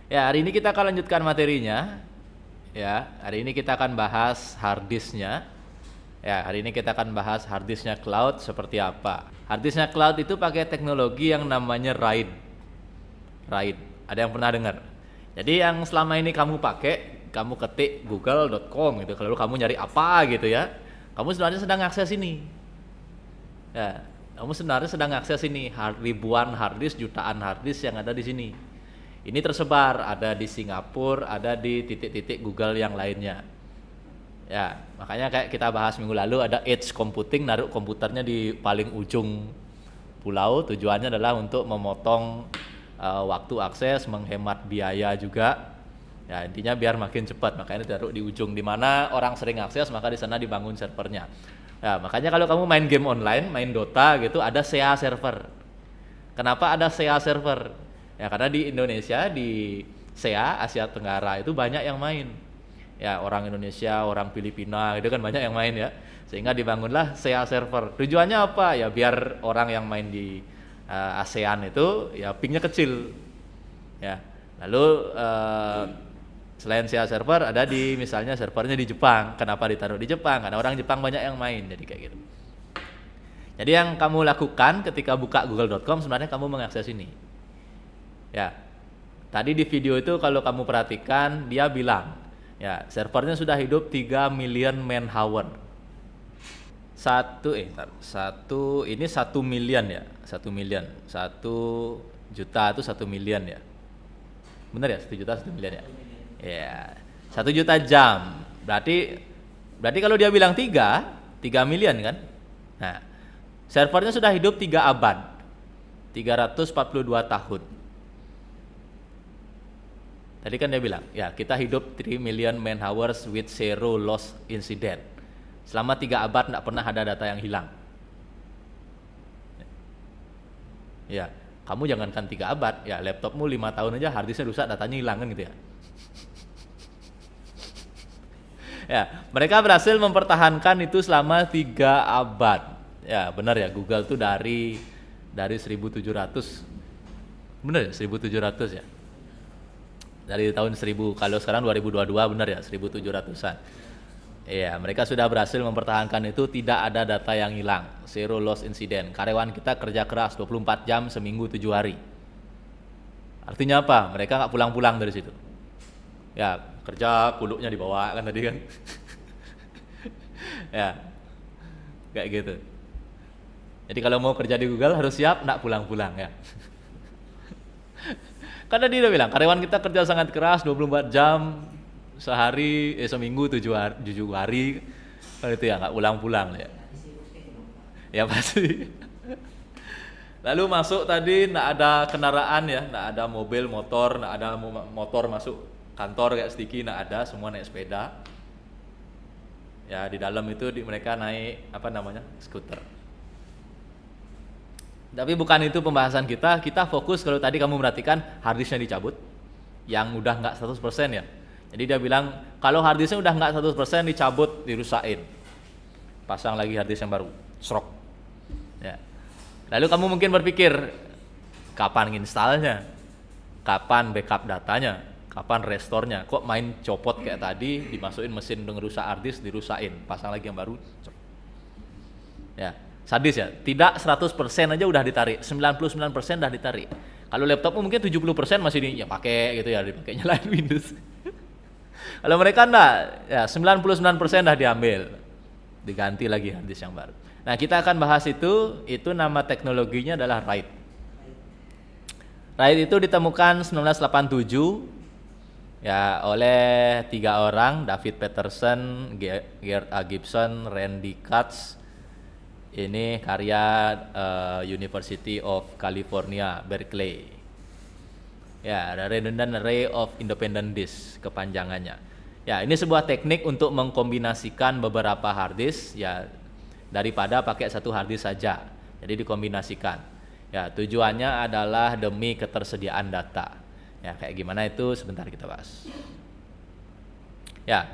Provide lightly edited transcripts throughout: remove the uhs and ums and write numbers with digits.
Ya, hari ini kita akan lanjutkan materinya. Ya, hari ini kita akan bahas hard disknya. Ya, hari ini kita akan bahas hard disknya cloud seperti apa. Hard disknya cloud itu pakai teknologi yang namanya RAID. RAID. Ada yang pernah dengar? Jadi yang selama ini kamu pakai, kamu ketik google.com gitu, lalu kamu nyari apa gitu ya. Kamu sebenarnya sedang akses ini. Ya, kamu sebenarnya sedang akses ini ribuan hard disk, jutaan hard disk yang ada di sini. Ini tersebar, ada di Singapura, ada di titik-titik Google yang lainnya. Ya, makanya kayak kita bahas minggu lalu ada edge computing, naruh komputernya di paling ujung pulau. Tujuannya adalah untuk memotong waktu akses, menghemat biaya juga. Ya, intinya biar makin cepat. Makanya ditaruh di ujung di mana orang sering akses, maka di sana dibangun servernya. Ya, makanya kalau kamu main game online, main Dota gitu, ada SEA server. Kenapa ada SEA server? Ya karena di Indonesia, di SEA Asia Tenggara itu banyak yang main. Ya orang Indonesia, orang Filipina itu kan banyak yang main ya. Sehingga dibangunlah SEA server. Tujuannya apa? Ya biar orang yang main di ASEAN itu ya pingnya kecil. Ya. Lalu selain SEA server ada di misalnya servernya di Jepang. Kenapa ditaruh di Jepang? Karena orang Jepang banyak yang main. Jadi kayak gitu. Jadi yang kamu lakukan ketika buka google.com sebenarnya kamu mengakses ini. Ya, tadi di video itu kalau kamu perhatikan dia bilang, ya servernya sudah hidup 3 million man hour. Ini 1 million ya, 1 million, 1 juta itu 1 million ya. Benar ya, 1 juta 1 million ya. Ya, 1 juta jam. Berarti kalau dia bilang 3 million kan? Nah, servernya sudah hidup 3 abad, 342 tahun. Tadi kan dia bilang, ya kita hidup 3 million man hours with zero loss incident. Selama 3 abad tidak pernah ada data yang hilang. Ya, kamu jangankan 3 abad, ya laptopmu 5 tahun aja harddisknya rusak, datanya hilang kan gitu ya. Ya, mereka berhasil mempertahankan itu selama 3 abad. Ya, benar ya, Google tuh dari 1700. Benar ya, 1700 ya. Dari tahun 1000, kalau sekarang 2022 benar ya, 1700-an. Iya, mereka sudah berhasil mempertahankan itu, tidak ada data yang hilang, zero loss incident. Karyawan kita kerja keras 24 jam seminggu 7 hari. Artinya apa? Mereka nggak pulang-pulang dari situ. Ya, kerja kuluknya dibawa kan tadi kan. Ya, kayak gitu. Jadi kalau mau kerja di Google harus siap nggak pulang-pulang ya. Karena dia udah bilang, karyawan kita kerja sangat keras 24 jam sehari, seminggu 7 hari. Kan itu ya, nggak pulang-pulang ya. Ya pasti. Lalu masuk tadi nggak ada kendaraan ya, nggak ada mobil, motor, nggak ada motor masuk kantor kayak Sticky, nggak ada, semua naik sepeda. Ya di dalam itu mereka naik skuter. Tapi bukan itu pembahasan kita fokus kalau tadi kamu perhatikan harddisknya dicabut, yang udah nggak 100% ya. Jadi dia bilang kalau harddisknya udah nggak 100% dicabut, dirusakin, pasang lagi harddisk yang baru, srok. Ya. Lalu kamu mungkin berpikir, kapan installnya, kapan backup datanya, kapan restorenya, kok main copot kayak tadi, dimasukin mesin dengan rusak harddisk, dirusakin, pasang lagi yang baru. Ya. Sadis ya, tidak 100% aja udah ditarik, 99% udah ditarik. Kalau laptopmu mungkin 70% masih ya pakai gitu ya, dipakai nyalain Windows. Kalau mereka enggak, ya 99% udah diambil, diganti lagi harddisk yang baru. Nah kita akan bahas itu nama teknologinya adalah RAID. RAID itu ditemukan 1987 ya oleh 3 orang, David Peterson, Gerd A. Gibson, Randy Katz. Ini karya University of California, Berkeley. Ya, Redundant Array of Independent Disk kepanjangannya. Ya, ini sebuah teknik untuk mengkombinasikan beberapa hard disk ya, daripada pakai satu hard disk saja. Jadi dikombinasikan. Ya, tujuannya adalah demi ketersediaan data. Ya, kayak gimana itu sebentar kita bahas. Ya.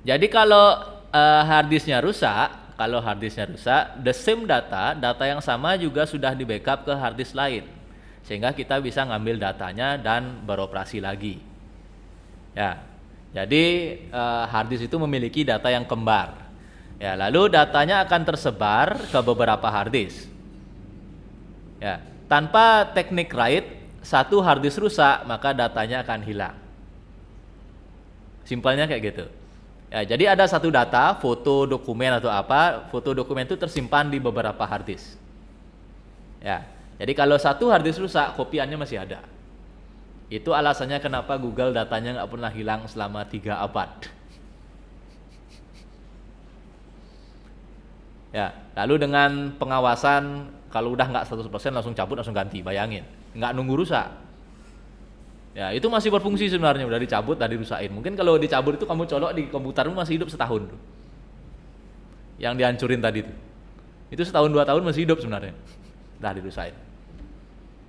Jadi kalau hard disknya rusak, the same data yang sama juga sudah di backup ke hard disk lain. sehingga kita bisa ngambil datanya dan beroperasi lagi. Ya, jadi hard disk itu memiliki data yang kembar. Ya, lalu datanya akan tersebar ke beberapa hard disk. Ya, tanpa teknik write, satu hard disk rusak maka datanya akan hilang. Simpelnya kayak gitu. Ya, jadi ada satu data, foto, dokumen atau apa, foto dokumen itu tersimpan di beberapa hard disk. Ya, jadi kalau satu hard disk rusak, kopiannya masih ada. Itu alasannya kenapa Google datanya nggak pernah hilang selama 3 abad. Ya, lalu dengan pengawasan, kalau udah nggak 100% langsung cabut, langsung ganti, bayangin. Nggak nunggu rusak. Ya, itu masih berfungsi sebenarnya, udah dicabut, udah dirusain. Mungkin kalau dicabut itu kamu colok di komputermu masih hidup setahun tuh. Yang dihancurin tadi tuh. Itu setahun 2 tahun masih hidup sebenarnya. Udah dirusain.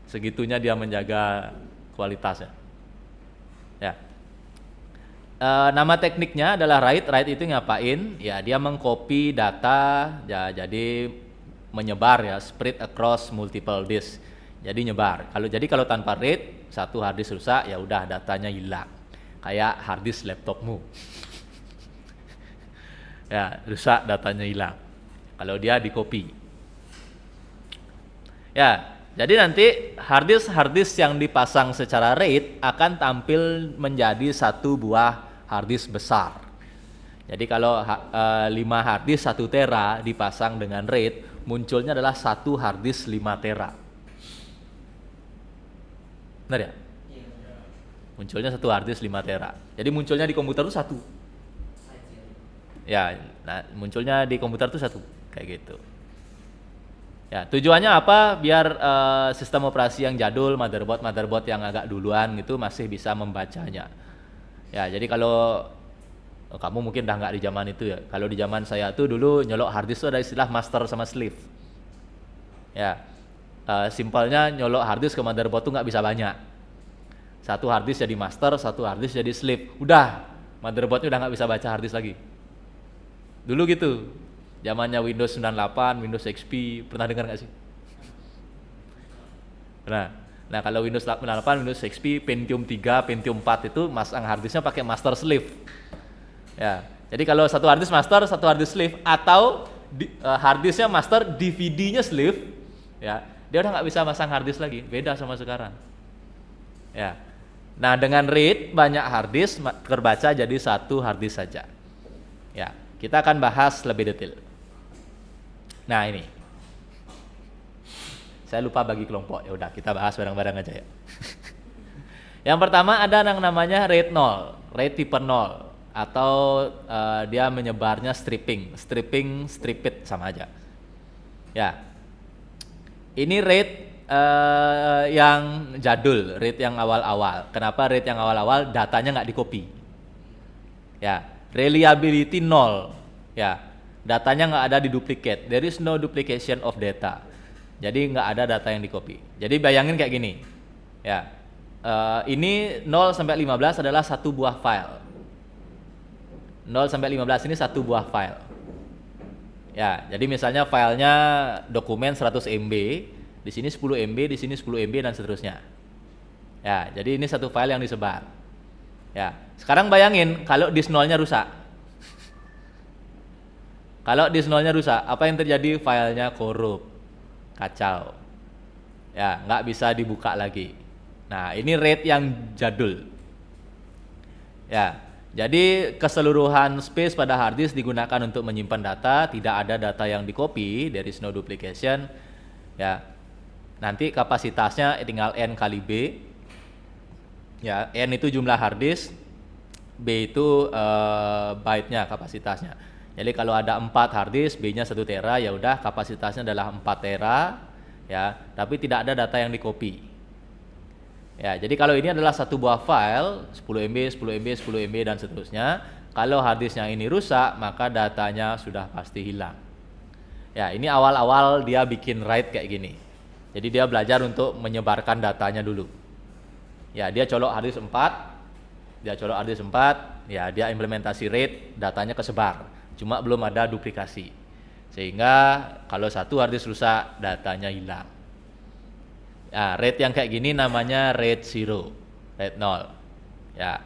Segitunya dia menjaga kualitasnya. Ya. Nama tekniknya adalah write. Write itu ngapain? Ya, dia mengcopy data, ya, jadi menyebar ya, spread across multiple disk. Jadi nyebar. Kalau tanpa read, satu hard disk rusak, ya udah datanya hilang. Kayak hard disk laptopmu. Ya, rusak, datanya hilang. Kalau dia di copy. Ya, jadi nanti hard disk yang dipasang secara RAID akan tampil menjadi satu buah hard disk besar. Jadi kalau 5 hard disk 1 tera dipasang dengan RAID, munculnya adalah satu hard disk 5 tera. Benar ya? Munculnya satu hard disk 5 tera. Jadi munculnya di komputer itu satu. Ya, nah munculnya di komputer itu satu, kayak gitu. Ya, tujuannya apa? Biar sistem operasi yang jadul, motherboard yang agak duluan itu masih bisa membacanya. Ya, jadi kalau kamu mungkin udah nggak di zaman itu ya. Kalau di zaman saya tuh dulu nyolok hard disk itu ada istilah master sama slave. Ya, simpelnya nyolok hard disk ke motherboard tuh nggak bisa banyak. Satu hard disk jadi master, satu hard disk jadi slave. Udah, motherboardnya udah nggak bisa baca hard disk lagi. Dulu gitu, zamannya Windows 98, Windows XP, pernah dengar nggak sih? Nah kalau Windows 98, Windows XP, Pentium 3, Pentium 4 itu masang hard disknya pakai master slave. Ya, jadi kalau satu hard disk master, satu hard disk slave, atau hard disknya master, DVD-nya slave, ya, dia udah nggak bisa masang hard disk lagi, beda sama sekarang. Ya, nah dengan RAID banyak hard disk terbaca jadi satu hard disk saja. Ya, kita akan bahas lebih detail. Nah ini, saya lupa bagi kelompok. Ya udah, kita bahas bareng-bareng aja ya. Yang pertama ada yang namanya RAID 0, RAID tipe 0, atau dia menyebarnya stripping, stripit sama aja. Ya, ini RAID yang jadul, RAID yang awal-awal. Kenapa RAID yang awal-awal? Datanya nggak di-copy. Ya, reliability 0. Ya, datanya nggak ada di duplicate. There is no duplication of data. Jadi nggak ada data yang di-copy. Jadi bayangin kayak gini. Ya, ini 0 sampai 15 adalah satu buah file. 0 sampai 15 ini satu buah file. Ya, jadi misalnya filenya dokumen 100 MB, di sini 10 MB, di sini 10 MB dan seterusnya. Ya, jadi ini satu file yang disebar. Ya, sekarang bayangin kalau disk 0-nya rusak. Kalau disk 0-nya rusak, apa yang terjadi? Filenya korup, kacau. Ya, nggak bisa dibuka lagi. Nah, ini RAID yang jadul. Ya, jadi keseluruhan space pada hard disk digunakan untuk menyimpan data, tidak ada data yang di-copy, there is no duplication. Ya, nanti kapasitasnya tinggal N kali B. Ya, N itu jumlah hard disk, B itu byte-nya, kapasitasnya. Jadi kalau ada 4 hard disk, B-nya 1 tera, ya udah kapasitasnya adalah 4 tera, ya, tapi tidak ada data yang di-copy. Ya, jadi kalau ini adalah satu buah file, 10 MB, 10 MB, 10 MB dan seterusnya. Kalau hard disknya ini rusak, maka datanya sudah pasti hilang. Ya, ini awal-awal dia bikin write kayak gini. Jadi dia belajar untuk menyebarkan datanya dulu. Ya, dia colok hard disk 4, ya dia implementasi RAID, datanya kesebar. Cuma belum ada duplikasi. Sehingga kalau satu hard disk rusak, datanya hilang. Ya, RAID yang kayak gini namanya RAID 0, RAID 0. Ya.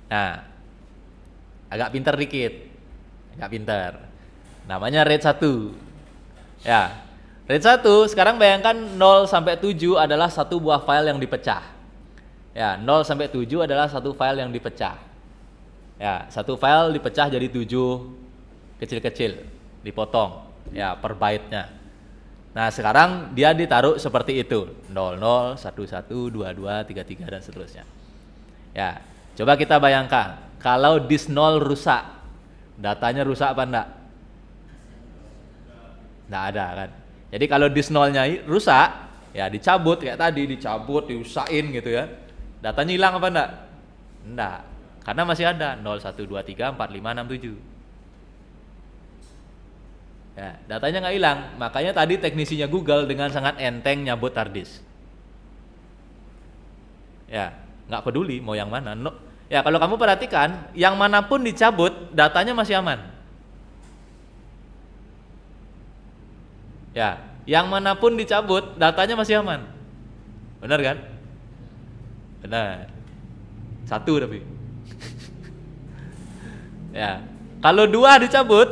Nah, agak pinter dikit. Agak pinter. Namanya RAID 1. Ya. RAID 1, sekarang bayangkan 0 sampai 7 adalah satu buah file yang dipecah. Ya, 0 sampai 7 adalah satu file yang dipecah. Ya, satu file dipecah jadi 7 kecil-kecil, dipotong ya per byte-nya. Nah, sekarang dia ditaruh seperti itu, 00, 11, 22, 33 dan seterusnya. Ya, coba kita bayangkan kalau disk 0 rusak, datanya rusak apa enggak? Enggak ada kan. Jadi kalau disk 0-nya rusak, ya dicabut kayak tadi, dicabut, diusahain gitu ya. Datanya hilang apa enggak? Enggak. Karena masih ada 0, 1, 2, 3, 4, 5, 6, 7. Ya, datanya nggak hilang, makanya tadi teknisinya Google dengan sangat enteng nyabut hard disk. Ya, nggak peduli mau yang mana. No. Ya, kalau kamu perhatikan, yang manapun dicabut, datanya masih aman. Ya, yang manapun dicabut, datanya masih aman. Benar kan? Benar. Satu tapi. Ya, kalau 2 dicabut,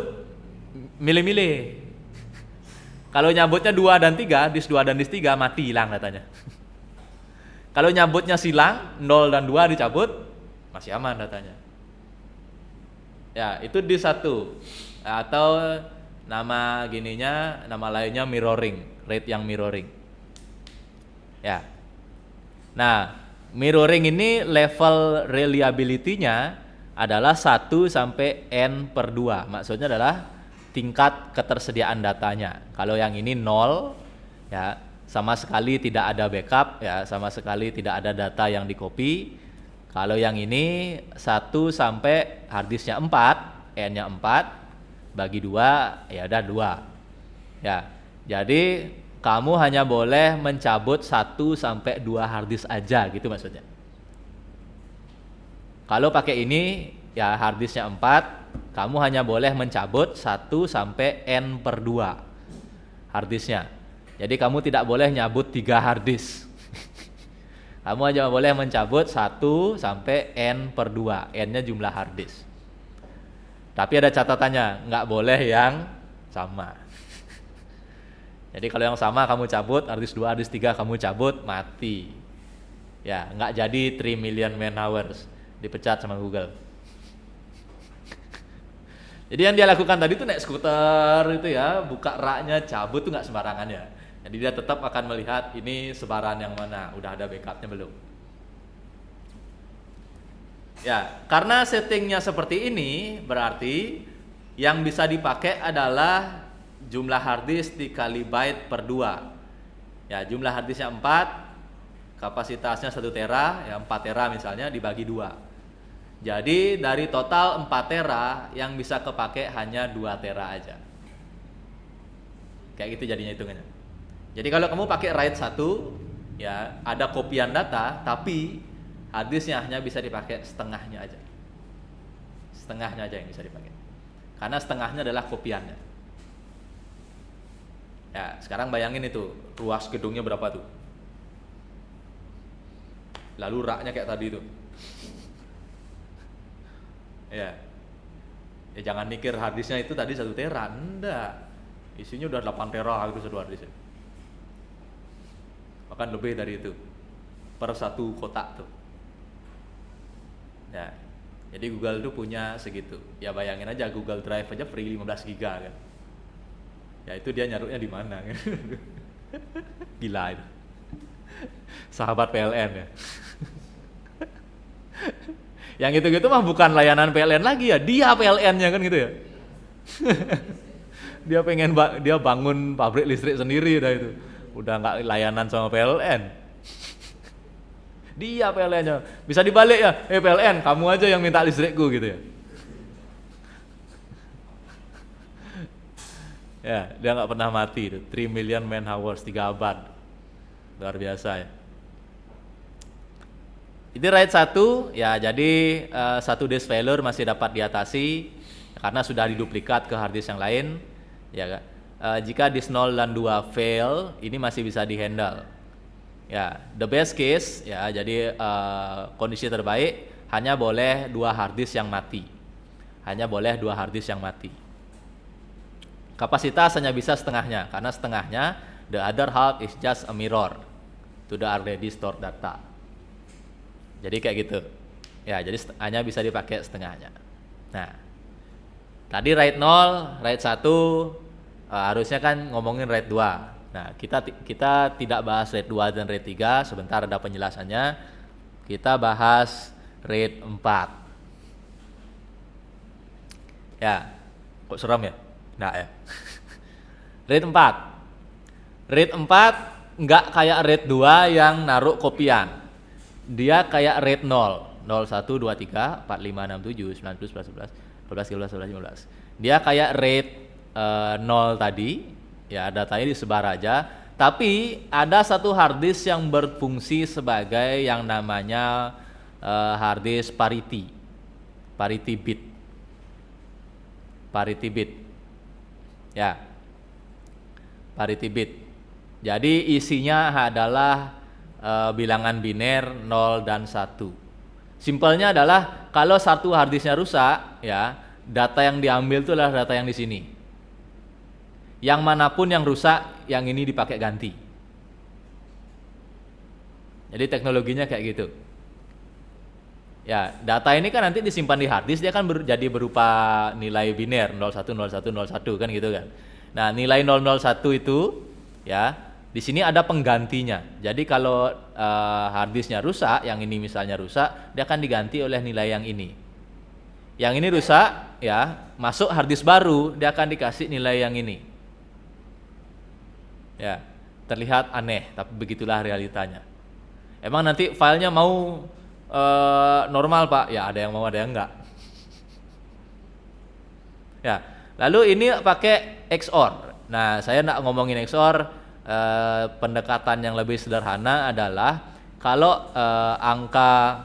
milih-milih. Kalau nyabutnya 2 dan 3, disk 2 dan disk 3 mati, hilang datanya. Kalau nyabutnya silang, 0 dan 2 dicabut, masih aman datanya. Ya, itu disk 1. Atau nama gininya, nama lainnya mirroring, RAID yang mirroring. Ya. Nah, mirroring ini level reliability-nya adalah 1 sampai N/2. Maksudnya adalah tingkat ketersediaan datanya. Kalau yang ini 0, ya sama sekali tidak ada backup, ya sama sekali tidak ada data yang di copy. Kalau yang ini 1 sampai harddisknya 4, N-nya 4 bagi 2, ya udah 2. Ya, jadi kamu hanya boleh mencabut 1 sampai 2 harddisk aja gitu maksudnya. Kalau pakai ini, ya harddisknya 4, kamu hanya boleh mencabut 1 sampai N/2 harddisknya. Jadi kamu tidak boleh nyabut 3 harddisk. Kamu hanya boleh mencabut 1 sampai N/2. N-nya jumlah harddisk. Tapi ada catatannya, nggak boleh yang sama. Jadi kalau yang sama kamu cabut, harddisk 2, harddisk 3 kamu cabut, mati. Ya, nggak jadi 3 million man hours, dipecat sama Google. Jadi yang dia lakukan tadi tuh naik skuter itu ya, buka raknya, cabut tuh nggak sembarangan ya. Jadi dia tetap akan melihat ini sebaran yang mana, udah ada backupnya belum. Ya, karena settingnya seperti ini, berarti yang bisa dipakai adalah jumlah harddisk dikali byte per 2. Ya, jumlah harddisknya 4, kapasitasnya 1 tera, ya 4 tera misalnya dibagi 2. Jadi dari total 4 tera yang bisa kepake hanya 2 tera aja. Kayak gitu jadinya hitungannya. Jadi kalau kamu pakai RAID 1, ya ada kopian data, tapi harddisknya hanya bisa dipakai setengahnya aja. Setengahnya aja yang bisa dipakai. Karena setengahnya adalah kopiannya. Ya, sekarang bayangin itu, ruas gedungnya berapa tuh? Lalu raknya kayak tadi tuh. Ya, jangan mikir harddisknya itu tadi 1 tera, enggak. Isinya udah 8 tera itu satu harddisk. Bahkan lebih dari itu per satu kotak tuh. Ya, jadi Google tuh punya segitu. Ya bayangin aja Google Drive aja free 15 giga kan. Ya itu dia nyaruhnya di mana kan. Gila itu. Sahabat PLN ya. Yang gitu-gitu mah bukan layanan PLN lagi ya, dia PLN-nya kan gitu ya. Dia bangun pabrik listrik sendiri dah itu. Udah nggak layanan sama PLN. Dia PLN-nya. Bisa dibalik ya, PLN kamu aja yang minta listrikku gitu ya. Ya, dia nggak pernah mati itu. 3 million man hours, 3 abad. Luar biasa ya. Ini RAID 1, ya jadi satu disk failure masih dapat diatasi karena sudah diduplikat ke harddisk yang lain, ya. jika disk 0 dan 2 fail, ini masih bisa dihandle. Ya, the best case ya, jadi kondisi terbaik hanya boleh 2 hard disk yang mati. Hanya boleh 2 hard disk yang mati. Kapasitas hanya bisa setengahnya, karena setengahnya the other half is just a mirror to the already stored data. Jadi kayak gitu. Ya, jadi hanya bisa dipakai setengahnya. Nah, tadi RAID 0, RAID 1 harusnya kan ngomongin RAID 2. Nah, kita tidak bahas RAID 2 dan RAID 3, sebentar ada penjelasannya. Kita bahas RAID 4. Ya, kok seram ya? Nggak ya. RAID 4. RAID 4 nggak kayak RAID 2 yang naruh kopian. Dia kayak RAID 0. 01, 23, 45, 67, 90, 11, 11, 12, 13, 14, 15. Dia kayak RAID 0 tadi. Ya, datanya disebar aja. Tapi ada satu hard disk yang berfungsi sebagai yang namanya hard disk parity. Parity bit. Parity bit. Ya, parity bit. Jadi isinya adalah bilangan biner 0 dan 1. Simpelnya adalah kalau satu hard disknya rusak, ya, data yang diambil itu adalah data yang di sini. Yang manapun yang rusak, yang ini dipakai ganti. Jadi teknologinya kayak gitu. Ya, data ini kan nanti disimpan di hard disk, dia kan jadi berupa nilai biner 01, 01, 01 kan gitu kan. Nah, nilai 001 itu ya, di sini ada penggantinya. Jadi kalau hard disknya rusak, yang ini misalnya rusak, dia akan diganti oleh nilai yang ini. Yang ini rusak, ya, masuk hard disk baru, dia akan dikasih nilai yang ini. Ya, terlihat aneh, tapi begitulah realitanya. Emang nanti filenya mau normal Pak? Ya, ada yang mau, ada yang enggak. Ya, lalu ini pakai XOR. Nah, saya enggak ngomongin XOR. Pendekatan yang lebih sederhana adalah kalau angka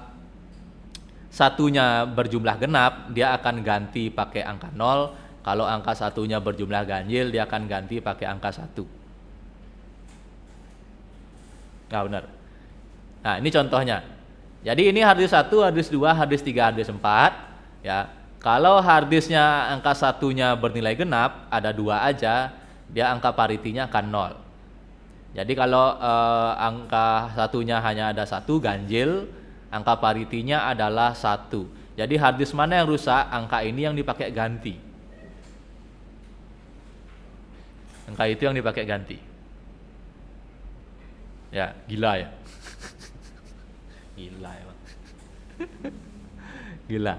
satunya berjumlah genap, dia akan ganti pakai angka 0. Kalau angka satunya berjumlah ganjil, dia akan ganti pakai angka 1. Nah, benar. Nah, ini contohnya. Jadi ini hard disk 1, hard disk 2, hard disk 3, hard disk 4. Ya, kalau hard disknya angka satunya bernilai genap, ada 2 aja, dia angka paritinya akan 0. Jadi kalau angka satunya hanya ada 1, ganjil, angka paritinya adalah 1. Jadi hard disk mana yang rusak, angka ini yang dipakai ganti. Angka itu yang dipakai ganti. Ya, gila ya. Gila ya, Bang. Gila.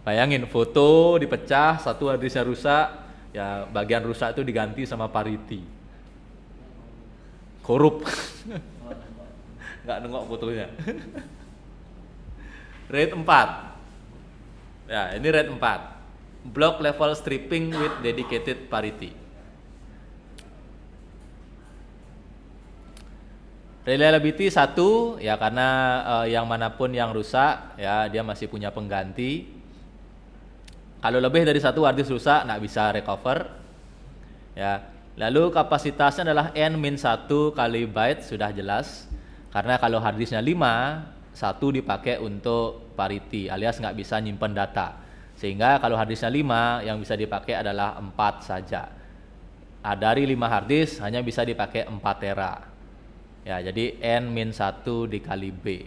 Bayangin foto dipecah, satu hard disknya rusak, ya bagian rusak itu diganti sama parity. Korup. Nggak nengok fotonya. RAID 4. Ya, ini RAID 4. Block level stripping with dedicated parity. Reliability 1, ya karena yang manapun yang rusak, ya dia masih punya pengganti. Kalau lebih dari 1 hard disk rusak, nggak bisa recover. Ya, lalu kapasitasnya adalah n-1 kali byte, sudah jelas. Karena kalau hard disknya 5, 1 dipakai untuk parity, alias nggak bisa nyimpen data. Sehingga kalau hard disknya 5, yang bisa dipakai adalah 4 saja. Dari 5 hard disk hanya bisa dipakai 4 tera. Ya, jadi n-1 dikali B.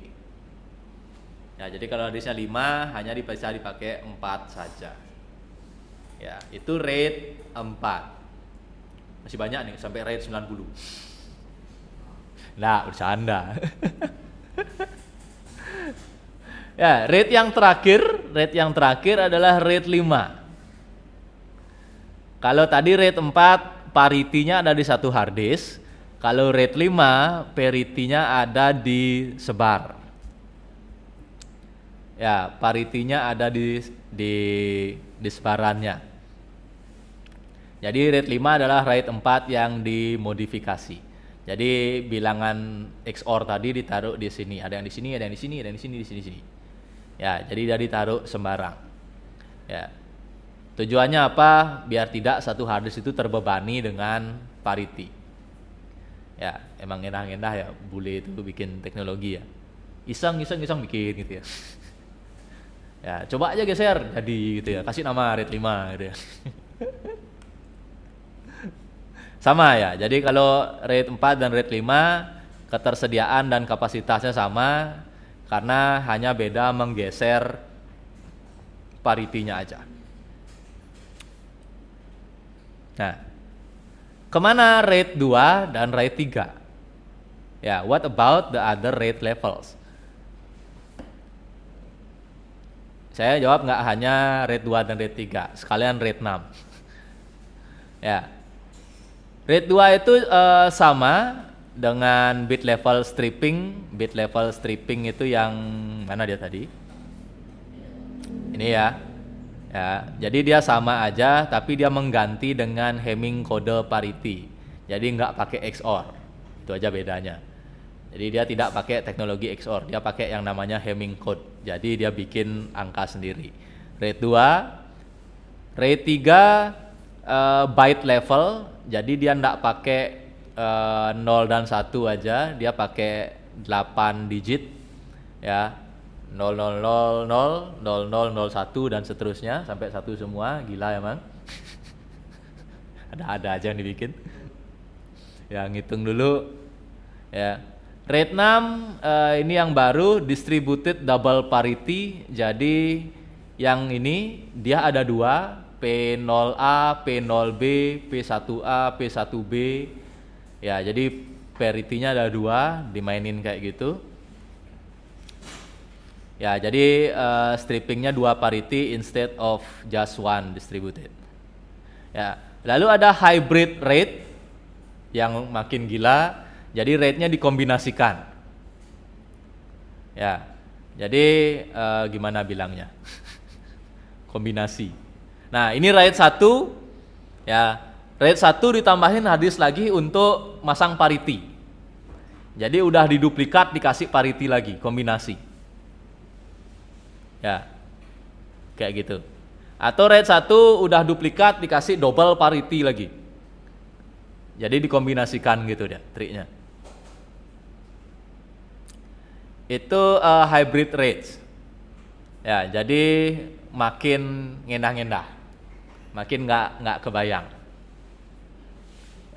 Ya, jadi kalau harddisknya 5 hanya bisa dipakai 4 saja. Ya, itu RAID 4. Masih banyak nih sampai RAID 90. Nah, bercanda. Ya, RAID yang terakhir adalah RAID 5. Kalau tadi RAID 4 paritinya ada di satu hard disk. Kalau RAID 5 parity-nya ada di sebar. Ya, parity-nya ada di sebarannya. Jadi RAID 5 adalah RAID 4 yang dimodifikasi. Jadi bilangan XOR tadi ditaruh di sini, ada yang di sini, ada yang di sini, ada yang di sini, di sini, sini. Ya, jadi dia ditaruh sembarang. Ya. Tujuannya apa? Biar tidak satu harddisk itu terbebani dengan parity. Ya, emang enak-enak ya bule itu bikin teknologi ya. Iseng bikin gitu ya. Ya, coba aja geser jadi gitu ya. Kasih nama RAID 5 gitu ya. Sama ya. Jadi kalau RAID 4 dan RAID 5 ketersediaan dan kapasitasnya sama karena hanya beda menggeser parity-nya aja. Nah, kemana RAID 2 dan RAID 3? Ya, what about the other RAID levels? Saya jawab nggak hanya RAID 2 dan RAID 3, sekalian RAID 6. Ya, RAID 2 itu sama dengan bit level stripping. Bit level stripping itu yang mana dia tadi? Ini ya. Ya, jadi dia sama aja, tapi dia mengganti dengan Hamming kode parity. Jadi nggak pakai XOR, itu aja bedanya. Jadi dia tidak pakai teknologi XOR, dia pakai yang namanya Hamming code. Jadi dia bikin angka sendiri. RAID 2, RAID 3 byte level, jadi dia nggak pakai 0 dan 1 aja, dia pakai 8 digit, ya. 0000, 0001 dan seterusnya sampai 1 semua, gila emang. Ada aja yang dibikin. Ya, ngitung dulu. Ya. RAID 6 ini yang baru, distributed double parity. Jadi yang ini dia ada dua, P0A, P0B, P1A, P1B. Ya, jadi parity-nya ada dua, dimainin kayak gitu. Ya, jadi strippingnya 2 parity instead of just one distributed. Ya, lalu ada hybrid RAID yang makin gila. Jadi RAID-nya dikombinasikan. Ya, jadi gimana bilangnya? Kombinasi. Nah, ini RAID 1. Ya, RAID 1 ditambahin harddisk lagi untuk masang parity. Jadi udah diduplikat dikasih parity lagi, kombinasi. Ya, kayak gitu. Atau RAID 1 udah duplikat dikasih double parity lagi. Jadi dikombinasikan gitu dia triknya. Itu hybrid RAID. Ya, jadi makin ngendah-ngendah, makin nggak kebayang.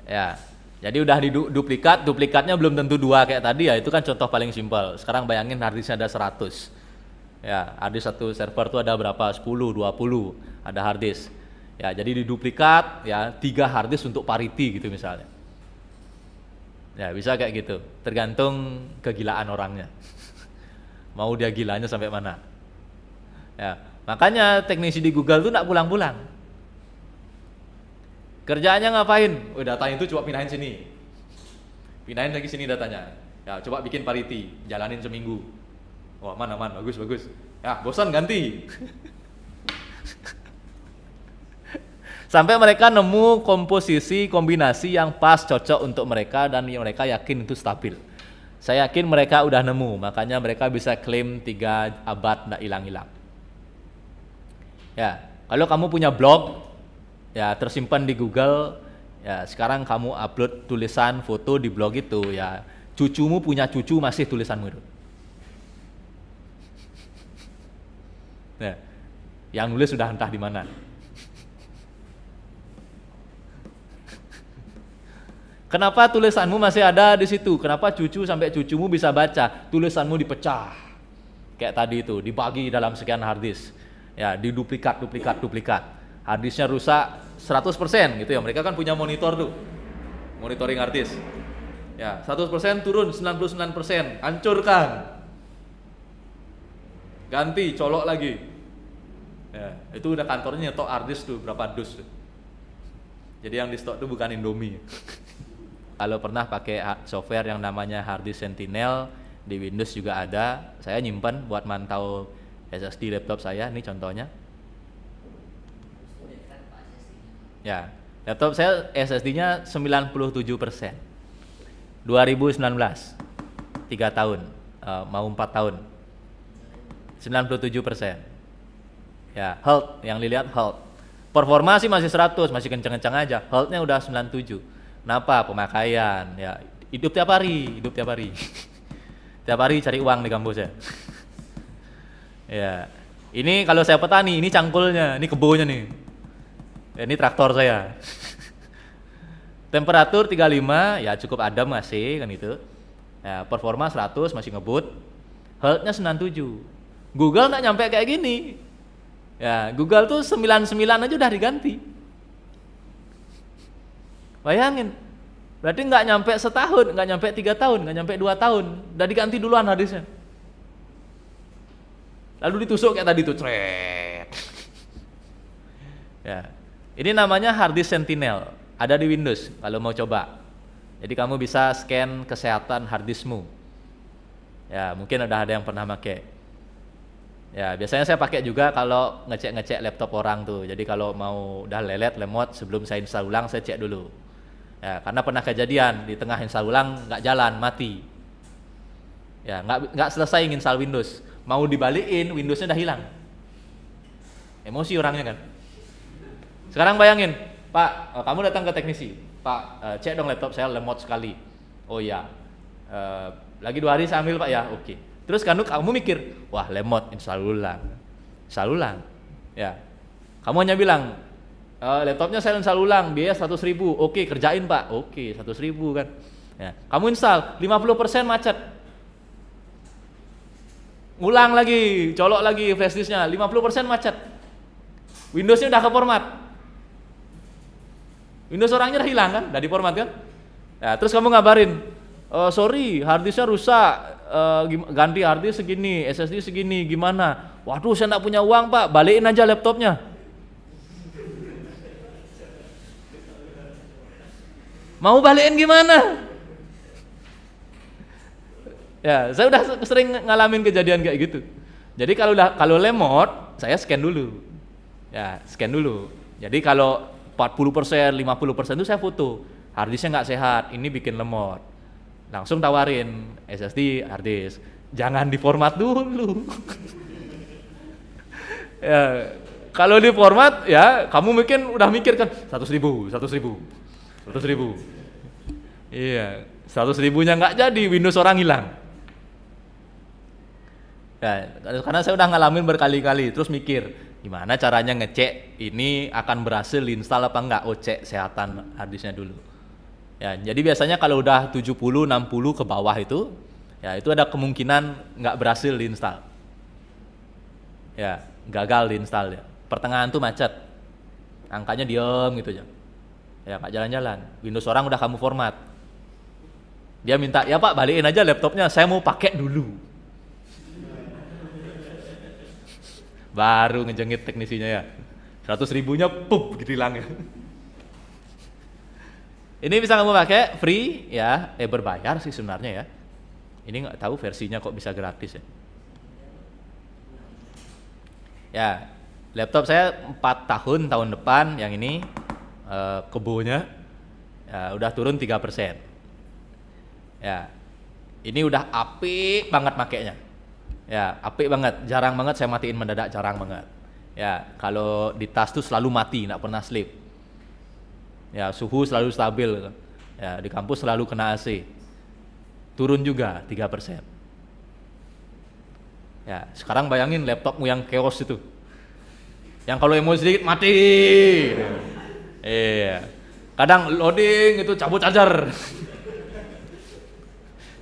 Ya, jadi udah diduplikat, duplikatnya belum tentu 2 kayak tadi ya. Itu kan contoh paling simpel. Sekarang bayangin harddisknya ada 100. Ya, harddisk satu server tuh ada berapa? 10, 20 ada harddisk. Ya, jadi diduplikat ya 3 harddisk untuk parity gitu misalnya. Ya, bisa kayak gitu. Tergantung kegilaan orangnya. Mau dia gilanya sampai mana. Ya, makanya teknisi di Google tuh enggak pulang-pulang. Kerjaannya ngapain? Oh, data itu coba pindahin sini. Pindahin lagi sini datanya. Ya, coba bikin parity, jalanin seminggu. Wah, aman, bagus. Ya, bosan ganti. Sampai mereka nemu komposisi, kombinasi yang pas, cocok untuk mereka dan yang mereka yakin itu stabil. Saya yakin mereka udah nemu, makanya mereka bisa klaim 3 abad nggak hilang-hilang. Ya, kalau kamu punya blog, ya tersimpan di Google, ya sekarang kamu upload tulisan, foto di blog itu, ya cucumu punya cucu masih tulisanmu itu. Nah, yang nulis sudah entah di mana. Kenapa tulisanmu masih ada di situ? Kenapa cucu sampai cucumu bisa baca? Tulisanmu dipecah. Kayak tadi itu, dibagi dalam sekian harddisk. Ya, diduplikat. Harddisknya rusak 100% gitu ya. Mereka kan punya monitor tuh. Monitoring harddisk. Ya, 100% turun 99%, hancurkan. Ganti, colok lagi. Ya, itu udah kantornya nyetok harddisk tuh berapa dus tuh. Jadi yang di stok tuh bukan Indomie. Kalau pernah pakai software yang namanya Harddisk Sentinel, di Windows juga ada. Saya nyimpan buat mantau SSD laptop saya, ini contohnya. Ya, laptop saya SSD-nya 97%. 2019, 3 tahun, mau 4 tahun. 97%. Ya, health, yang dilihat health. Performa sih masih 100, masih kencang-kencang aja. Health-nya udah 97. Kenapa? Pemakaian. Ya, hidup tiap hari. Tiap hari cari uang di kampus ya. Ya. Ini kalau saya petani, ini cangkulnya, ini kebunnya nih. Ya, ini traktor saya. Temperatur 35, ya cukup adem masih kan itu. Ya, performa 100 masih ngebut. Health-nya 97. Google nggak nyampe kayak gini. Ya, Google tuh 99 aja udah diganti. Bayangin. Berarti nggak nyampe setahun, nggak nyampe 3 tahun, nggak nyampe 2 tahun, udah diganti duluan hadisnya. Lalu ditusuk kayak tadi tuh, cret. Ya, ini namanya hard disk Sentinel, ada di Windows kalau mau coba. Jadi kamu bisa scan kesehatan hard diskmu. Ya, mungkin udah ada yang pernah pakai. Ya, biasanya saya pakai juga kalau ngecek laptop orang tuh. Jadi kalau mau udah lelet, lemot, sebelum saya install ulang, saya cek dulu. Ya, karena pernah kejadian di tengah install ulang nggak jalan, mati. Ya, nggak selesai install Windows. Mau dibalikin, Windowsnya udah hilang. Emosi orangnya kan. Sekarang bayangin, Pak, kamu datang ke teknisi, Pak, cek dong laptop saya lemot sekali. Oh iya, lagi 2 hari saya ambil Pak ya, oke. Terus kan kamu mikir, wah lemot, install ulang. Ya, kamu hanya bilang, laptopnya saya install ulang, biaya 100.000, oke kerjain Pak, oke 100.000 kan. Ya, kamu install, 50% macet. Ulang lagi, colok lagi flash disknya, 50% macet. Windowsnya udah ke format. Windows orangnya udah hilang kan, udah di format kan. Ya, terus kamu ngabarin, sorry hard disknya rusak, ganti hard disk segini, SSD segini, gimana? Waduh saya nggak punya uang Pak, balikin aja laptopnya. Mau balikin gimana? Ya, saya udah sering ngalamin kejadian kayak gitu. Jadi kalau lemot, saya scan dulu. Ya, scan dulu. Jadi kalau 40%, 50% itu saya foto. Hard disknya nggak sehat, ini bikin lemot. Langsung tawarin SSD, hard disk. Jangan diformat dulu. Ya, kalau diformat ya kamu udah mikir kan 100.000. Iya, 100.000-nya nggak jadi, Windows orang hilang. Ya, karena saya udah ngalamin berkali-kali, terus mikir gimana caranya ngecek ini akan berhasil install apa enggak. Oh, cek kesehatan harddisknya dulu. Ya, jadi biasanya kalau udah 70, 60 ke bawah itu, ya itu ada kemungkinan nggak berhasil diinstal. Ya, gagal diinstal ya. Pertengahan tuh macet, angkanya diem gitu aja. Ya nggak jalan-jalan. Windows orang udah kamu format. Dia minta, ya Pak balikin aja laptopnya, saya mau pakai dulu. Baru ngejengit teknisinya ya, 100.000-nya pup gitu hilang ya. Ini bisa kamu pakai free ya, berbayar sih sebenarnya ya. Ini nggak tahu versinya kok bisa gratis ya. Ya, laptop saya 4 tahun depan yang ini kebonya ya, udah turun 3%. Ya, ini udah apik banget makainya. Ya, apik banget, jarang banget saya matiin mendadak, jarang banget. Ya, kalau di tas tuh selalu mati, nggak pernah sleep. Ya, suhu selalu stabil. Ya, di kampus selalu kena AC. Turun juga 3%. Ya, sekarang bayangin laptopmu yang chaos itu. Yang kalau emosi sedikit mati. Iya. Kadang loading itu cabut charger.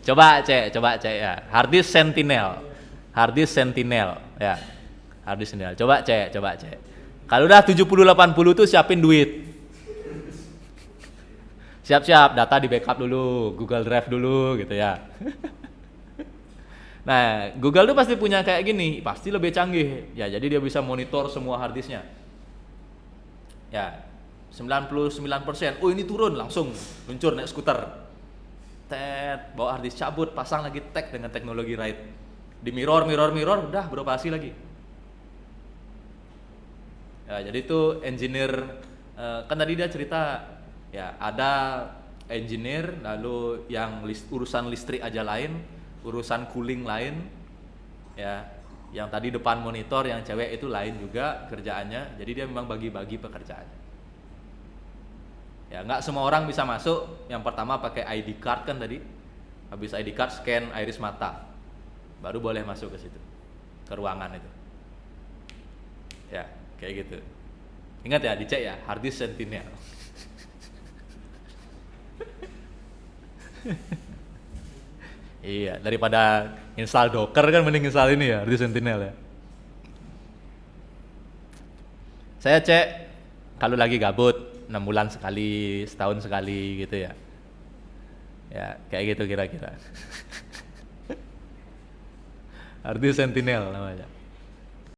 Coba cek ya. Hard disk Sentinel ya. Hard disk Sentinel. Coba cek. Kalau udah 70-80 tuh siapin duit. Siap-siap data di backup dulu, Google Drive dulu gitu ya. Nah, Google tuh pasti punya kayak gini, pasti lebih canggih. Ya, jadi dia bisa monitor semua hard disknya. Ya, 99%. Oh, ini turun, langsung luncur naik skuter. Bawa hard disk cabut, pasang lagi tag dengan teknologi RAID. Di mirror, udah beroperasi lagi. Ya, jadi itu engineer, kan tadi dia cerita ya ada engineer, lalu yang urusan listrik aja lain, urusan cooling lain, ya Yang tadi depan monitor yang cewek itu lain juga kerjaannya, jadi dia memang bagi-bagi pekerjaannya. Ya, nggak semua orang bisa masuk. Yang pertama pakai ID card kan tadi. Habis ID card scan iris mata. Baru boleh masuk ke situ. Ke ruangan itu. Ya, kayak gitu. Ingat ya, dicek ya, hard disk Sentinel. Iya, daripada install Docker kan mending install ini ya, hard disk Sentinel ya. Saya cek kalau lagi gabut 6 bulan sekali, setahun sekali gitu ya. Ya, kayak gitu kira-kira. Hard disk Sentinel namanya.